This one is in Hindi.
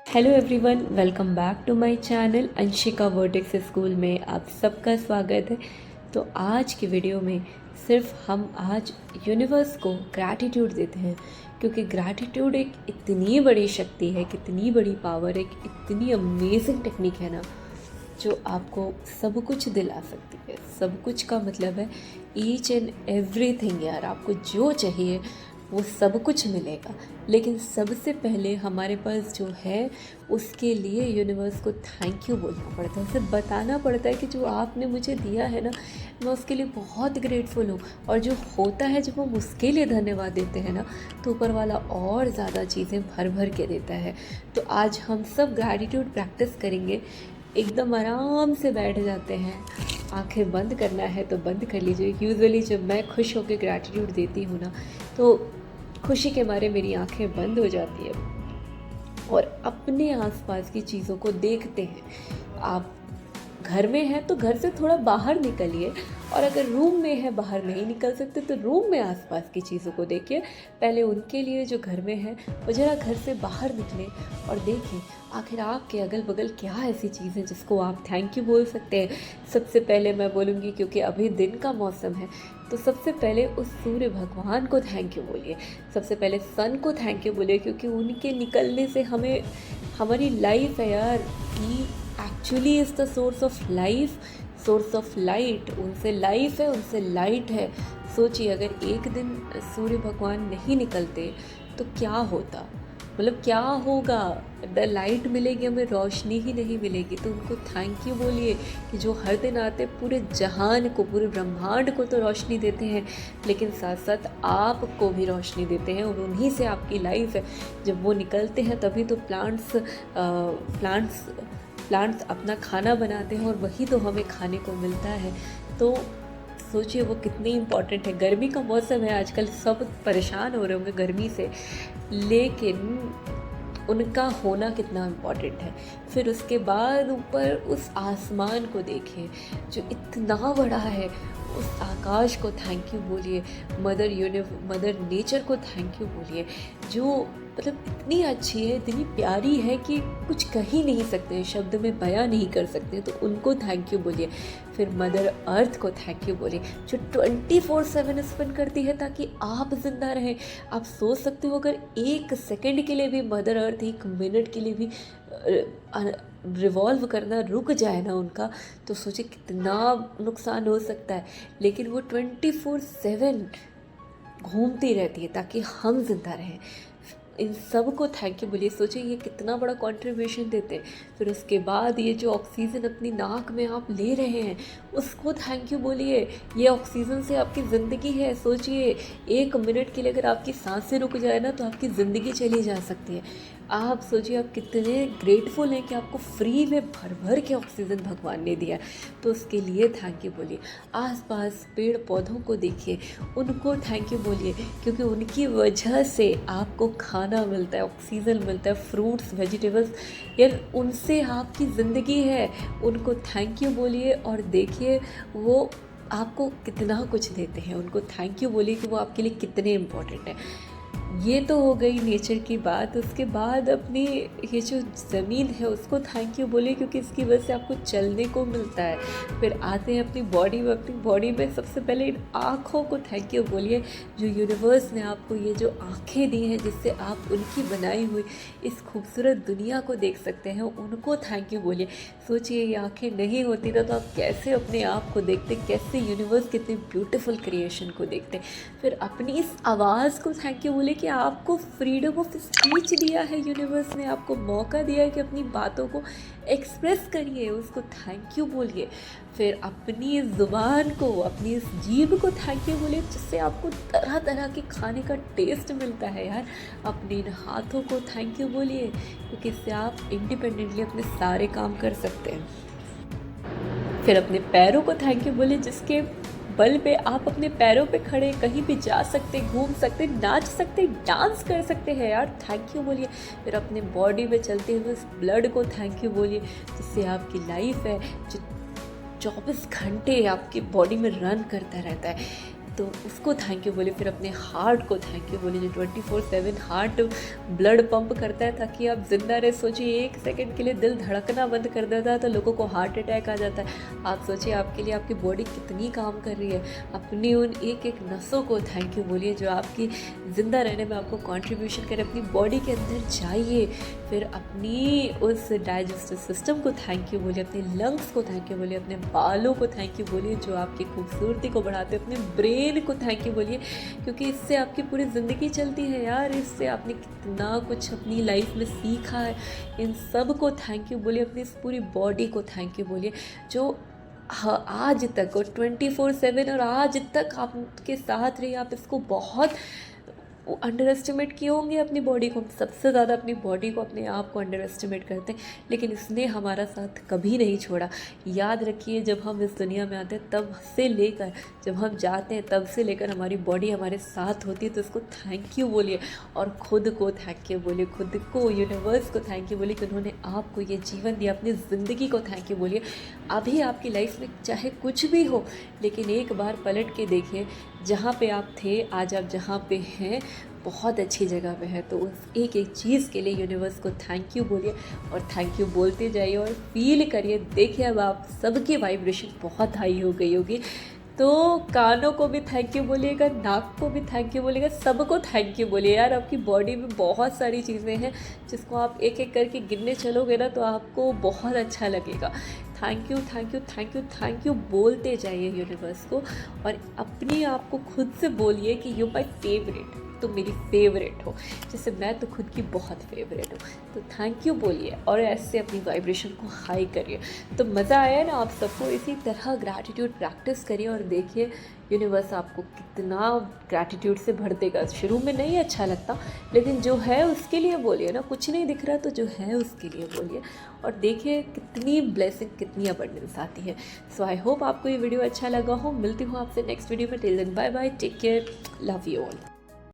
Hello everyone, welcome back to my channel Anshika Vertex school में आप सबका स्वागत है। तो आज की वीडियो में सिर्फ हम आज यूनिवर्स को ग्रैटिट्यूड देते हैं, क्योंकि ग्रैटिट्यूड एक इतनी बड़ी शक्ति है, कितनी बड़ी पावर, एक इतनी अमेजिंग टेक्निक है ना, जो आपको सब कुछ दिला सकती है। सब कुछ का मतलब है ईच एंड एवरीथिंग यार, आपको जो चाहिए वो सब कुछ मिलेगा। लेकिन सबसे पहले हमारे पास जो है उसके लिए यूनिवर्स को थैंक यू बोलना पड़ता है, उसे बताना पड़ता है कि जो आपने मुझे दिया है ना, मैं उसके लिए बहुत ग्रेटफुल हूँ। और जो होता है जब हम उसके लिए धन्यवाद देते हैं ना, तो ऊपर वाला और ज़्यादा चीज़ें भर भर के देता है। तो आज हम सब ग्रैटिट्यूड प्रैक्टिस करेंगे। एकदम आराम से बैठ जाते हैं, आंखें बंद करना है तो बंद कर लीजिए। यूजुअली जब मैं खुश होकर ग्रैटिट्यूड देती हूँ ना, तो खुशी के मारे मेरी आंखें बंद हो जाती है और अपने आसपास की चीज़ों को देखते हैं। आप घर में हैं तो घर से थोड़ा बाहर निकलिए, और अगर रूम में है, बाहर नहीं निकल सकते, तो रूम में आसपास की चीज़ों को देखिए। पहले उनके लिए जो घर में है, वो ज़रा घर से बाहर निकले और देखें आखिर आपके अगल बगल क्या ऐसी चीज़ें जिसको आप थैंक यू बोल सकते हैं। सबसे पहले मैं बोलूँगी, क्योंकि अभी दिन का मौसम है, तो सबसे पहले उस सूर्य भगवान को थैंक यू बोलिए। सबसे पहले सन को थैंक यू बोलिए, क्योंकि उनके निकलने से हमें हमारी लाइफ है यार, he actually is the source of life, source of light. उनसे लाइफ है, उनसे लाइट है। सोचिए अगर एक दिन सूर्य भगवान नहीं निकलते तो क्या होता, मतलब क्या होगा। द लाइट मिलेगी हमें, रोशनी ही नहीं मिलेगी। तो उनको थैंक यू बोलिए कि जो हर दिन आते पूरे जहान को, पूरे ब्रह्मांड को तो रोशनी देते हैं, लेकिन साथ साथ आपको भी रोशनी देते हैं, और उन्हीं से आपकी लाइफ है। जब वो निकलते हैं तभी तो प्लांट्स अपना खाना बनाते हैं, और वही तो हमें खाने को मिलता है। तो सोचिए वो कितनी इम्पॉर्टेंट है। गर्मी का मौसम है, आजकल सब परेशान हो रहे होंगे गर्मी से, लेकिन उनका होना कितना इम्पॉर्टेंट है। फिर उसके बाद ऊपर उस आसमान को देखिए जो इतना बड़ा है, उस आकाश को थैंक यू बोलिए। मदर नेचर को थैंक यू बोलिए, जो मतलब इतनी अच्छी है, इतनी प्यारी है कि कुछ कह ही नहीं सकते, शब्द में बयां नहीं कर सकते। तो उनको थैंक यू बोलिए। फिर मदर अर्थ को थैंक यू बोलिए, जो 24/7 स्पेंड करती है ताकि आप जिंदा रहें। आप सोच सकते हो अगर एक सेकंड के लिए भी मदर अर्थ, एक मिनट के लिए भी रिवॉल्व करना रुक जाए ना उनका, तो सोचिए कितना नुकसान हो सकता है। लेकिन वो 24/7 घूमती रहती है ताकि हम जिंदा रहें। इन सब को थैंक यू बोलिए। सोचिए ये कितना बड़ा कंट्रीब्यूशन देते हैं। फिर उसके बाद ये जो ऑक्सीजन अपनी नाक में आप ले रहे हैं, उसको थैंक यू बोलिए। ये ऑक्सीजन से आपकी ज़िंदगी है। सोचिए एक मिनट के लिए अगर आपकी सांसें रुक जाए ना, तो आपकी ज़िंदगी चली जा सकती है। आप सोचिए आप कितने ग्रेटफुल हैं कि आपको फ्री में भर भर के ऑक्सीजन भगवान ने दिया। तो उसके लिए थैंक यू बोलिए। आसपास पेड़ पौधों को देखिए, उनको थैंक यू बोलिए, क्योंकि उनकी वजह से आपको खाना मिलता है, ऑक्सीजन मिलता है, फ्रूट्स, वेजिटेबल्स, यार उनसे आपकी ज़िंदगी है। उनको थैंक यू बोलिए और देखिए वो आपको कितना कुछ देते हैं। उनको थैंक यू बोलिए कि वो आपके लिए कितने इम्पोर्टेंट है। ये तो हो गई नेचर की बात। उसके बाद अपनी ये जो ज़मीन है उसको थैंक यू बोलिए, क्योंकि इसकी वजह से आपको चलने को मिलता है। फिर आते हैं अपनी बॉडी में। अपनी बॉडी में सबसे पहले इन आँखों को थैंक यू बोलिए, जो यूनिवर्स ने आपको ये जो आँखें दी हैं, जिससे आप उनकी बनाई हुई इस खूबसूरत दुनिया को देख सकते हैं, उनको थैंक यू बोलिए। सोचिए ये आँखें नहीं होती ना, तो आप कैसे अपने आप को देखते, कैसे यूनिवर्स कितने ब्यूटीफुल क्रिएशन को देखते। फिर अपनी इस आवाज़ को थैंक यू बोलिए कि आपको फ्रीडम ऑफ स्पीच दिया है यूनिवर्स ने, आपको मौका दिया है कि अपनी बातों को एक्सप्रेस करिए, उसको थैंक यू बोलिए। फिर अपनी ज़ुबान को, अपनी इस जीभ को थैंक यू बोलिए, जिससे आपको तरह तरह के खाने का टेस्ट मिलता है यार। अपने इन हाथों को थैंक यू बोलिए, क्योंकि इससे आप इंडिपेंडेंटली अपने सारे काम कर सकते हैं। फिर अपने पैरों को थैंक यू बोलिए, जिसके बल पे आप अपने पैरों पे खड़े कहीं भी जा सकते, घूम सकते, नाच सकते, डांस कर सकते हैं यार। थैंक यू बोलिए। फिर अपने बॉडी में चलते हुए उस ब्लड को थैंक यू बोलिए, जिससे आपकी लाइफ है जो 24 घंटे आपकी बॉडी में रन करता रहता है। तो उसको थैंक यू बोलिए। फिर अपने हार्ट को थैंक यू बोलिए, जो 24/7 हार्ट ब्लड पंप करता है ताकि आप ज़िंदा रहे। सोचिए 1 सेकंड के लिए दिल धड़कना बंद कर देता है तो लोगों को हार्ट अटैक आ जाता है। आप सोचिए आपके लिए आपकी बॉडी कितनी काम कर रही है। अपनी उन एक एक नसों को थैंक यू बोलिए जो आपकी ज़िंदा रहने में आपको कंट्रीब्यूशन करे। अपनी बॉडी के अंदर जाइए, फिर अपनी उस डाइजेस्टिव सिस्टम को थैंक यू बोलिए, अपने लंग्स को थैंक यू बोलिए, अपने बालों को थैंक यू बोलिए जो आपकी खूबसूरती को बढ़ाते हैं, अपने ब्रेन को थैंक यू बोलिए क्योंकि इससे आपकी पूरी ज़िंदगी चलती है यार। इससे आपने कितना कुछ अपनी लाइफ में सीखा है। इन सब को थैंक यू बोलिए। अपनी इस पूरी बॉडी को थैंक यू बोलिए जो आज तक और 24/7 और आज तक आपके साथ रही। आप इसको बहुत अंडर एस्टिमेट किए होंगे अपनी बॉडी को। सबसे ज़्यादा अपनी बॉडी को, अपने आप को अंडर एस्टिमेट करते हैं, लेकिन इसने हमारा साथ कभी नहीं छोड़ा। याद रखिए जब हम इस दुनिया में आते हैं तब से लेकर जब हम जाते हैं तब से लेकर हमारी बॉडी हमारे साथ होती है। तो इसको थैंक यू बोलिए और ख़ुद को थैंक यू बोलिए, खुद को, यूनिवर्स को थैंक यू बोलिए कि उन्होंने आपको ये जीवन दिया। अपनी ज़िंदगी को थैंक यू बोलिए। अभी आपकी लाइफ में चाहे कुछ भी हो, लेकिन एक बार पलट के देखिए जहाँ पे आप थे आज आप जहाँ पे हैं बहुत अच्छी जगह पे है। तो उस एक एक चीज़ के लिए यूनिवर्स को थैंक यू बोलिए और थैंक यू बोलते जाइए और फील करिए। देखिए अब आप सबकी वाइब्रेशन बहुत हाई हो गई होगी। तो कानों को भी थैंक यू बोलिएगा, नाक को भी थैंक यू बोलिएगा, सबको थैंक यू बोलिए। यार आपकी बॉडी में बहुत सारी चीज़ें हैं जिसको आप एक एक करके गिनने चलोगे ना तो आपको बहुत अच्छा लगेगा। Thank you thank you thank you thank you बोलते जाइए यूनिवर्स को और अपने आप को खुद से बोलिए कि यू माई फेवरेट, तुम मेरी फेवरेट हो। जैसे मैं तो खुद की बहुत फेवरेट हूँ। तो थैंक यू बोलिए और ऐसे अपनी वाइब्रेशन को हाई करिए। तो मज़ा आया ना आप सबको? इसी तरह ग्रैटिट्यूड प्रैक्टिस करिए और देखिए यूनिवर्स आपको कितना ग्रैटिट्यूड से भर देगा। शुरू में नहीं अच्छा लगता, लेकिन जो है उसके लिए बोलिए ना। कुछ नहीं दिख रहा तो जो है उसके लिए बोलिए और देखिए कितनी ब्लेसिंग, कितनी अबंडेंस आती है। सो आई होप आपको ये वीडियो अच्छा लगा हो। मिलती हूँ आपसे नेक्स्ट वीडियो में। Till then bye bye, take care, love you all.